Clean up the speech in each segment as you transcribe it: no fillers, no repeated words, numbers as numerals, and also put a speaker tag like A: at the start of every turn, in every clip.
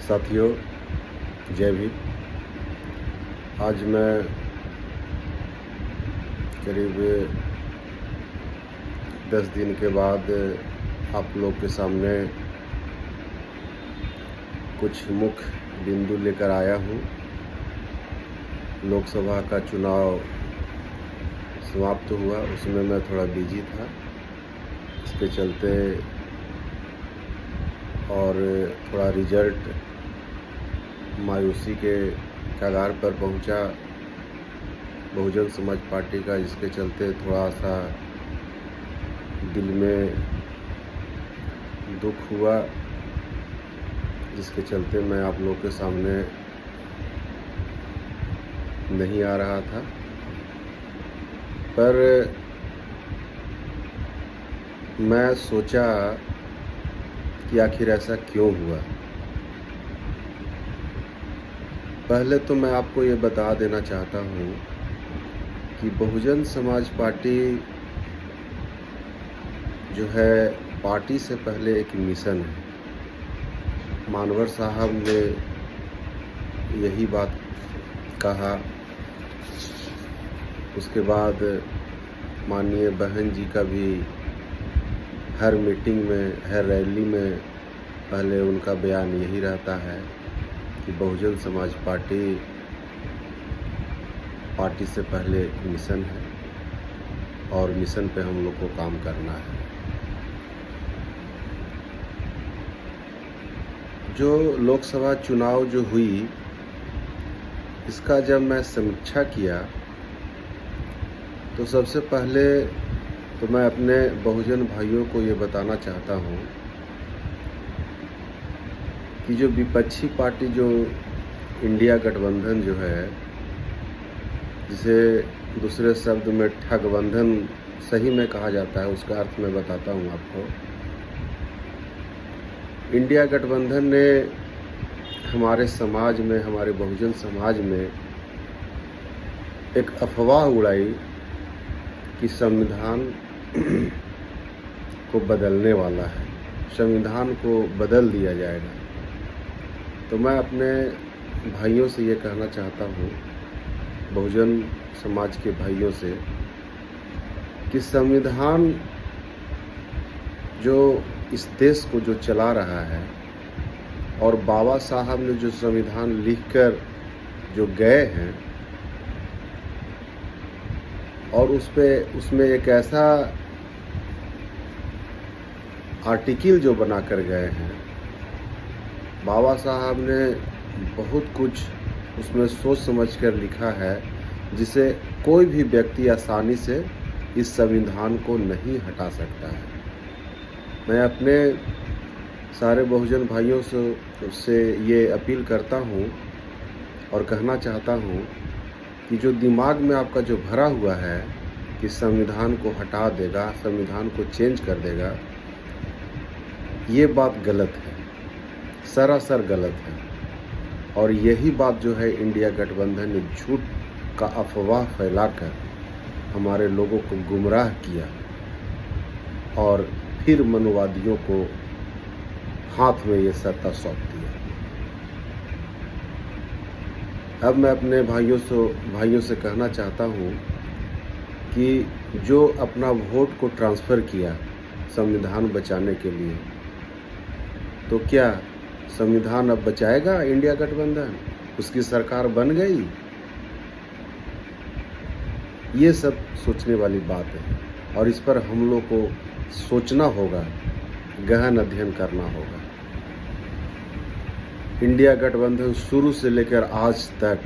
A: साथियों, जय भीम। आज मैं करीब 10 दिन के बाद आप लोग के सामने कुछ मुख्य बिंदु लेकर आया हूँ। लोकसभा का चुनाव समाप्त हुआ, उसमें मैं थोड़ा बिजी था, इसके चलते और थोड़ा रिजल्ट मायूसी के कगार पर पहुंचा बहुजन समाज पार्टी का, जिसके चलते थोड़ा सा दिल में दुख हुआ, जिसके चलते मैं आप लोग के सामने नहीं आ रहा था। पर मैं सोचा कि आखिर ऐसा क्यों हुआ। पहले तो मैं आपको ये बता देना चाहता हूँ कि बहुजन समाज पार्टी जो है, पार्टी से पहले एक मिशन है। मानवर साहब ने यही बात कहा। उसके बाद माननीय बहन जी का भी हर मीटिंग में, हर रैली में पहले उनका बयान यही रहता है कि बहुजन समाज पार्टी से पहले एक मिशन है और मिशन पे हम लोग को काम करना है। जो लोकसभा चुनाव जो हुई, इसका जब मैं समीक्षा किया तो सबसे पहले तो मैं अपने बहुजन भाइयों को ये बताना चाहता हूँ कि जो विपक्षी पार्टी, जो इंडिया गठबंधन जो है, जिसे दूसरे शब्द में ठगबंधन सही में कहा जाता है, उसका अर्थ मैं बताता हूँ आपको। इंडिया गठबंधन ने हमारे समाज में, हमारे बहुजन समाज में एक अफवाह उड़ाई कि संविधान को बदलने वाला है, संविधान को बदल दिया जाएगा। तो मैं अपने भाइयों से ये कहना चाहता हूँ, बहुजन समाज के भाइयों से, कि संविधान जो इस देश को जो चला रहा है और बाबा साहब ने जो संविधान लिखकर जो गए हैं, और उसमें एक ऐसा आर्टिकल जो बना कर गए हैं, बाबा साहब ने बहुत कुछ उसमें सोच समझ कर लिखा है, जिसे कोई भी व्यक्ति आसानी से इस संविधान को नहीं हटा सकता है। मैं अपने सारे बहुजन भाइयों से ये अपील करता हूँ और कहना चाहता हूँ कि जो दिमाग में आपका जो भरा हुआ है कि संविधान को हटा देगा, संविधान को चेंज कर देगा, ये बात गलत है, सरासर गलत है। और यही बात जो है, इंडिया गठबंधन ने झूठ का अफवाह फैलाकर हमारे लोगों को गुमराह किया और फिर मनुवादियों को हाथ में ये सत्ता सौंप दिया। अब मैं अपने भाइयों से कहना चाहता हूँ कि जो अपना वोट को ट्रांसफ़र किया संविधान बचाने के लिए, तो क्या संविधान अब बचाएगा इंडिया गठबंधन? उसकी सरकार बन गई? ये सब सोचने वाली बात है और इस पर हम लोग को सोचना होगा, गहन अध्ययन करना होगा। इंडिया गठबंधन शुरू से लेकर आज तक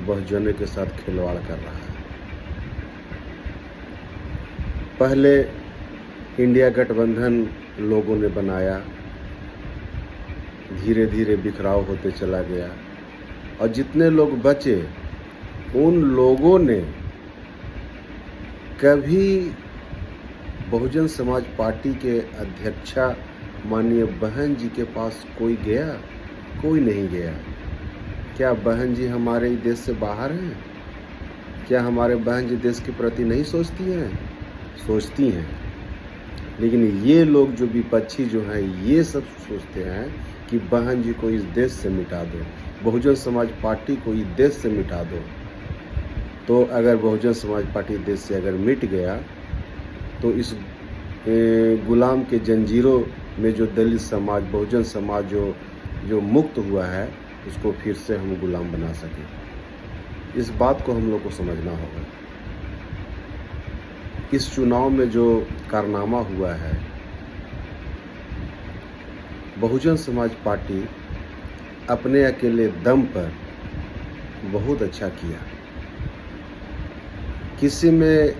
A: बहुजनों के साथ खिलवाड़ कर रहा है। पहले इंडिया गठबंधन लोगों ने बनाया, धीरे धीरे बिखराव होते चला गया और जितने लोग बचे, उन लोगों ने कभी बहुजन समाज पार्टी के अध्यक्षा माननीय बहन जी के पास कोई गया? कोई नहीं गया। क्या बहन जी हमारे देश से बाहर हैं? क्या हमारे बहन जी देश के प्रति नहीं सोचती हैं? सोचती हैं। लेकिन ये लोग जो विपक्षी जो हैं, ये सब सोचते हैं कि कि बहन जी को इस देश से मिटा दो, बहुजन समाज पार्टी को इस देश से मिटा दो। तो अगर बहुजन समाज पार्टी देश से अगर मिट गया तो इस गुलाम के जंजीरों में जो दलित समाज, बहुजन समाज जो मुक्त हुआ है, उसको फिर से हम गुलाम बना सकें। इस बात को हम लोग को समझना होगा। इस चुनाव में जो कारनामा हुआ है, बहुजन समाज पार्टी अपने अकेले दम पर बहुत अच्छा किया। किसी में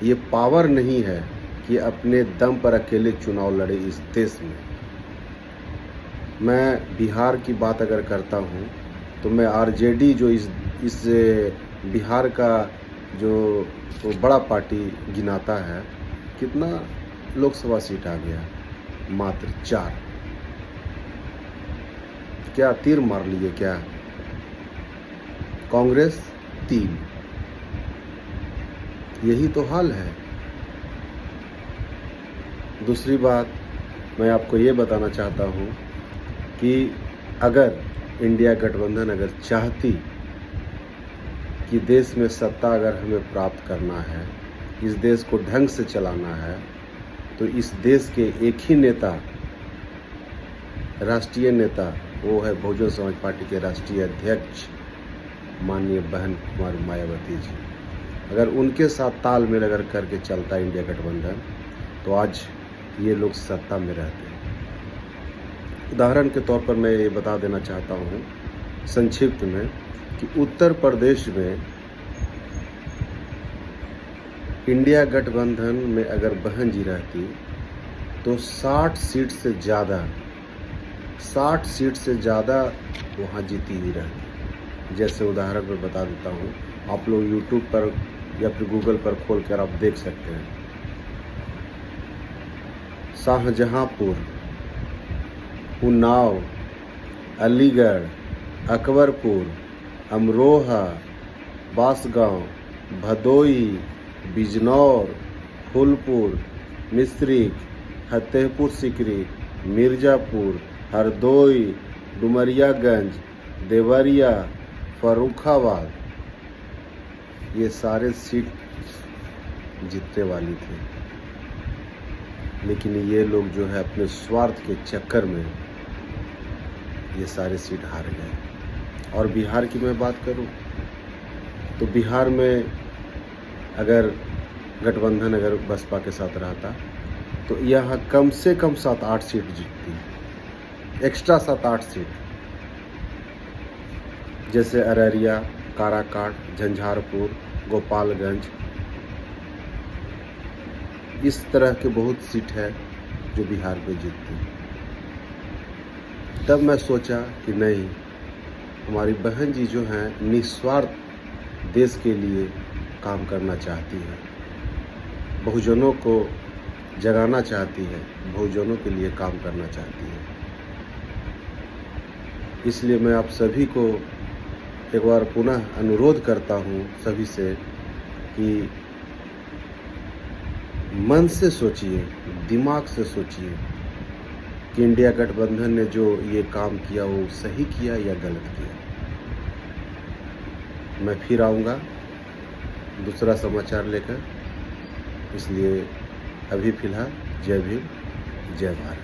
A: ये पावर नहीं है कि अपने दम पर अकेले चुनाव लड़े इस देश में। मैं बिहार की बात अगर करता हूँ तो मैं आरजेडी जो इस बिहार का जो तो बड़ा पार्टी गिनाता है, कितना लोकसभा सीट आ गया? मात्र 4। क्या तीर मार लिए क्या? कांग्रेस 3। यही तो हाल है। दूसरी बात मैं आपको ये बताना चाहता हूँ कि अगर इंडिया गठबंधन अगर चाहती कि देश में सत्ता अगर हमें प्राप्त करना है, इस देश को ढंग से चलाना है, तो इस देश के एक ही नेता, राष्ट्रीय नेता, वो है बहुजन समाज पार्टी के राष्ट्रीय अध्यक्ष माननीय बहन कुमारी मायावती जी। अगर उनके साथ तालमेल अगर करके चलता इंडिया गठबंधन, तो आज ये लोग सत्ता में रहते हैं। उदाहरण के तौर पर मैं ये बता देना चाहता हूँ संक्षिप्त में कि उत्तर प्रदेश में इंडिया गठबंधन में अगर बहन जी रहती तो 60 सीट से ज़्यादा वहाँ जीती ही रहती। जैसे उदाहरण पर बता देता हूँ, आप लोग यूट्यूब पर या फिर गूगल पर खोल कर आप देख सकते हैं। शाहजहांपुर, उन्नाव, अलीगढ़, अकबरपुर, अमरोहा, बांसगांव, भदोई, बिजनौर, फूलपुर, मिश्रिख, फतेहपुर सीकरी, मिर्ज़ापुर, हरदोई, डुमरियागंज, देवरिया, फर्रुखाबाद, ये सारे सीट जीतने वाली थी। लेकिन ये लोग जो है अपने स्वार्थ के चक्कर में ये सारे सीट हार गए। और बिहार की मैं बात करूं तो बिहार में अगर गठबंधन अगर बसपा के साथ रहता तो यहाँ कम से कम 7-8 सीट जीतती, एक्स्ट्रा 7-8 सीट। जैसे अररिया, काराकाट, झंझारपुर, गोपालगंज, इस तरह के बहुत सीट है जो बिहार में जीतती। तब मैं सोचा कि नहीं, हमारी बहन जी जो हैं निस्वार्थ देश के लिए काम करना चाहती है, बहुजनों को जगाना चाहती है, बहुजनों के लिए काम करना चाहती है। इसलिए मैं आप सभी को एक बार पुनः अनुरोध करता हूँ सभी से कि मन से सोचिए, दिमाग से सोचिए कि इंडिया गठबंधन ने जो ये काम किया वो सही किया या गलत किया। मैं फिर आऊँगा दूसरा समाचार लेकर, इसलिए अभी फ़िलहाल जय भीम, जय भारत।